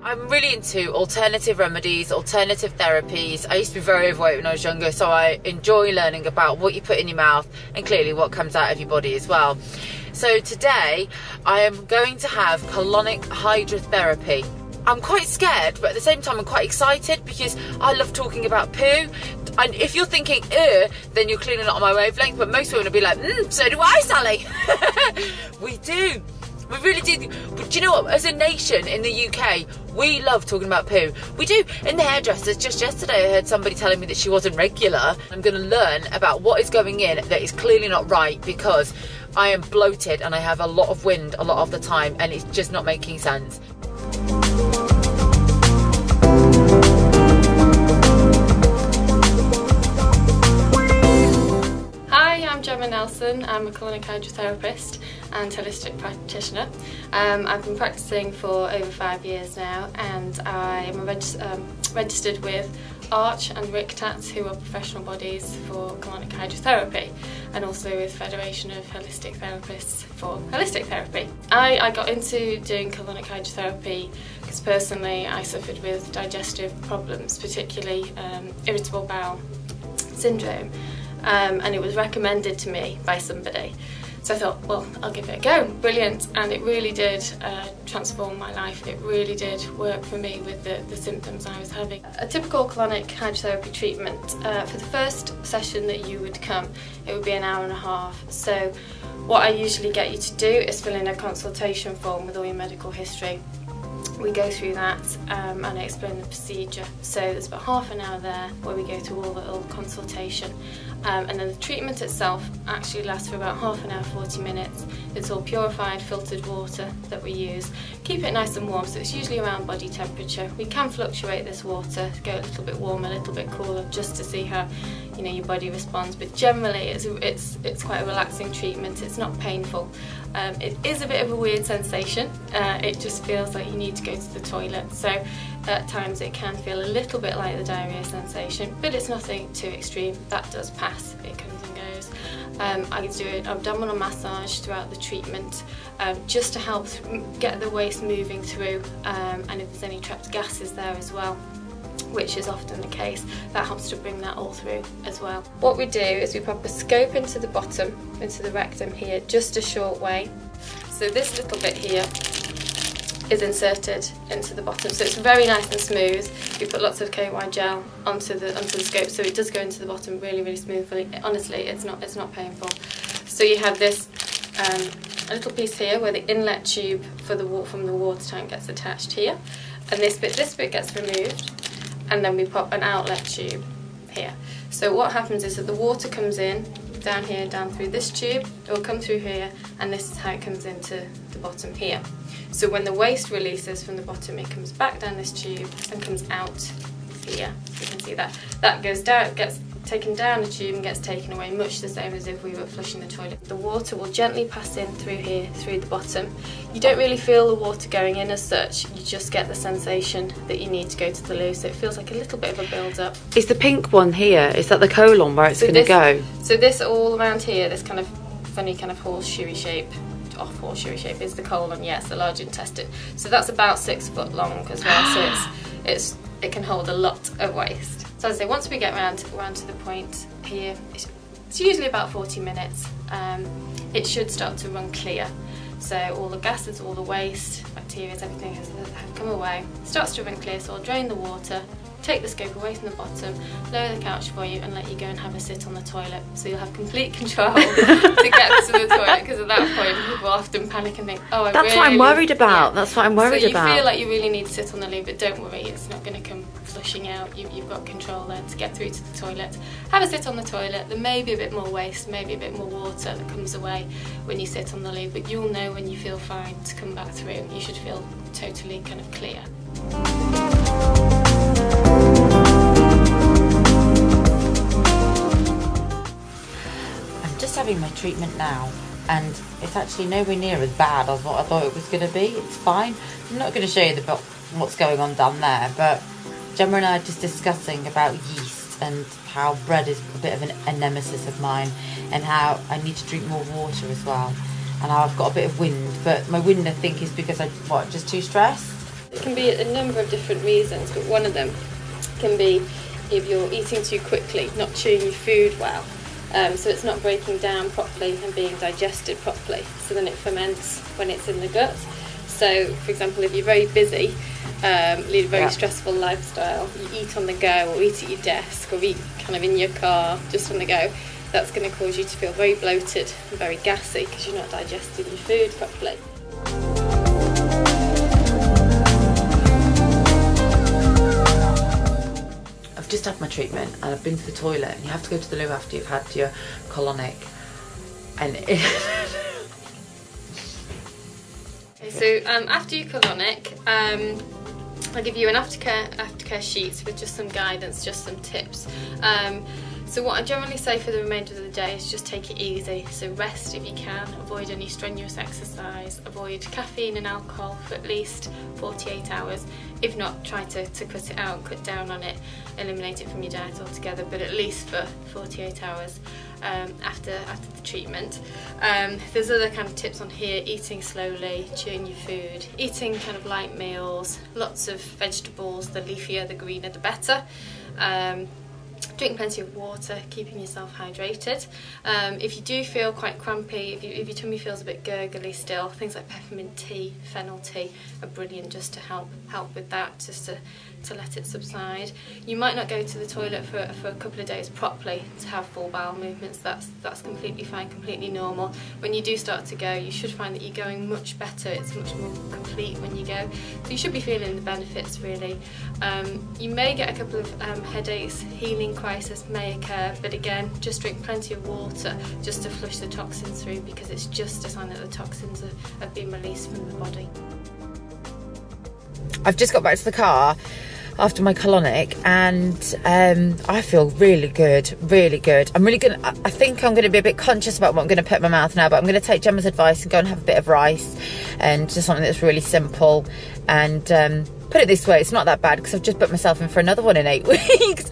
I'm really into alternative remedies, alternative therapies. I used to be very overweight when I was younger, so I enjoy learning about what you put in your mouth and clearly what comes out of your body as well. So today I am going to have colonic hydrotherapy. I'm quite scared, but at the same time I'm quite excited because I love talking about poo. And if you're thinking, then you're clearly not on my wavelength, but most women will be like, so do I, Sally. We do. We really do. But do you know what? As a nation in the UK, we love talking about poo. We do. In the hairdressers, just yesterday I heard somebody telling me that she wasn't regular. I'm going to learn about what is going in that is clearly not right, because I am bloated and I have a lot of wind a lot of the time and it's just not making sense. I'm a colonic hydrotherapist and holistic practitioner. I've been practicing for over 5 years now, and I am registered with Arch and RICTAT, who are professional bodies for colonic hydrotherapy, and also with Federation of Holistic Therapists for holistic therapy. I got into doing colonic hydrotherapy because personally I suffered with digestive problems, particularly irritable bowel syndrome. And it was recommended to me by somebody. So I thought, well, I'll give it a go. Brilliant. And it really did transform my life. It really did work for me with the symptoms I was having. A typical colonic hydrotherapy treatment, for the first session that you would come, it would be an hour and a half. So what I usually get you to do is fill in a consultation form with all your medical history. We go through that and I explain the procedure. So there's about half an hour there where we go through all the little consultation. And then the treatment itself actually lasts for about half an hour, 40 minutes. It's all purified, filtered water that we use. Keep it nice and warm, so it's usually around body temperature. We can fluctuate this water, go a little bit warmer, a little bit cooler, just to see how your body responds. But generally it's quite a relaxing treatment. It's not painful. It is a bit of a weird sensation. It just feels like you need to go to the toilet. So at times it can feel a little bit like the diarrhea sensation, but it's nothing too extreme. That does pass. It comes and goes. I do an abdominal massage throughout the treatment, just to help get the waste moving through, and if there's any trapped gases there as well, which is often the case, that helps to bring that all through as well. What we do is we pop a scope into the bottom, into the rectum here, just a short way. So this little bit here is inserted into the bottom, so it's very nice and smooth. We put lots of KY gel onto the scope, so it does go into the bottom really, really smoothly. Honestly, it's not painful. So you have this a little piece here where the inlet tube for from the water tank gets attached here, and this bit gets removed, and then we pop an outlet tube here. So what happens is that the water comes in down here, down through this tube, it will come through here, and this is how it comes into the bottom here. So when the waste releases from the bottom, it comes back down this tube and comes out here. You can see that. That goes down, gets taken down the tube and gets taken away, much the same as if we were flushing the toilet. The water will gently pass in through here, through the bottom. You don't really feel the water going in as such, you just get the sensation that you need to go to the loo, so it feels like a little bit of a build-up. Is the pink one here, is that the colon where it's going to go? So this all around here, this kind of funny kind of horseshoe shape, off horseshoe shape, is the colon, yes, the large intestine. So that's about 6 foot long as well, so it can hold a lot of waste. So as I say, once we get round to the point here, it's usually about 40 minutes, it should start to run clear. So all the gases, all the waste, bacteria, everything have come away. It starts to run clear, so I'll drain the water, take the scope away from the bottom, lower the couch for you and let you go and have a sit on the toilet. So you'll have complete control to get to the toilet, because at that point people often panic and think, oh, That's what I'm worried about. That's what I'm worried about. So you feel like you really need to sit on the loo, but don't worry, it's not going to come flushing out. You've got control then to get through to the toilet. Have a sit on the toilet. There may be a bit more waste, maybe a bit more water that comes away when you sit on the loo, but you'll know when you feel fine to come back through. You should feel totally kind of clear. Having my treatment now, and it's actually nowhere near as bad as what I thought it was going to be. It's fine. I'm not going to show you what's going on down there, but Gemma and I are just discussing about yeast and how bread is a bit of a nemesis of mine, and how I need to drink more water as well, and how I've got a bit of wind, but my wind I think is because I'm just too stressed. It can be a number of different reasons, but one of them can be if you're eating too quickly, not chewing your food well. So it's not breaking down properly and being digested properly, so then it ferments when it's in the gut. So for example, if you're very busy, lead a very stressful lifestyle, you eat on the go or eat at your desk or eat kind of in your car just on the go, that's going to cause you to feel very bloated and very gassy because you're not digesting your food properly. Just had my treatment and I've been to the toilet, and you have to go to the loo after you've had your colonic, and so after your colonic, I'll give you an aftercare sheet with just some guidance, just some tips. So what I generally say for the remainder of the day is just take it easy. So rest if you can, avoid any strenuous exercise, avoid caffeine and alcohol for at least 48 hours. If not, try to cut it out, cut down on it, eliminate it from your diet altogether, but at least for 48 hours after the treatment. There's other kind of tips on here: eating slowly, chewing your food, eating kind of light meals, lots of vegetables, the leafier, the greener, the better. Drink plenty of water, keeping yourself hydrated. If you do feel quite crampy, if your tummy feels a bit gurgly still, things like peppermint tea, fennel tea are brilliant just to help with that, just to let it subside. You might not go to the toilet for a couple of days properly to have full bowel movements. That's completely fine, completely normal. When you do start to go, you should find that you're going much better. It's much more complete when you go. So you should be feeling the benefits really. You may get a couple of headaches, healing crisis may occur, but again, just drink plenty of water just to flush the toxins through, because it's just a sign that the toxins have been released from the body. I've just got back to the car after my colonic, and I feel really good, really good. I think I'm gonna be a bit conscious about what I'm gonna put in my mouth now, but I'm gonna take Gemma's advice and go and have a bit of rice and just something that's really simple. And put it this way, it's not that bad because I've just put myself in for another one in 8 weeks.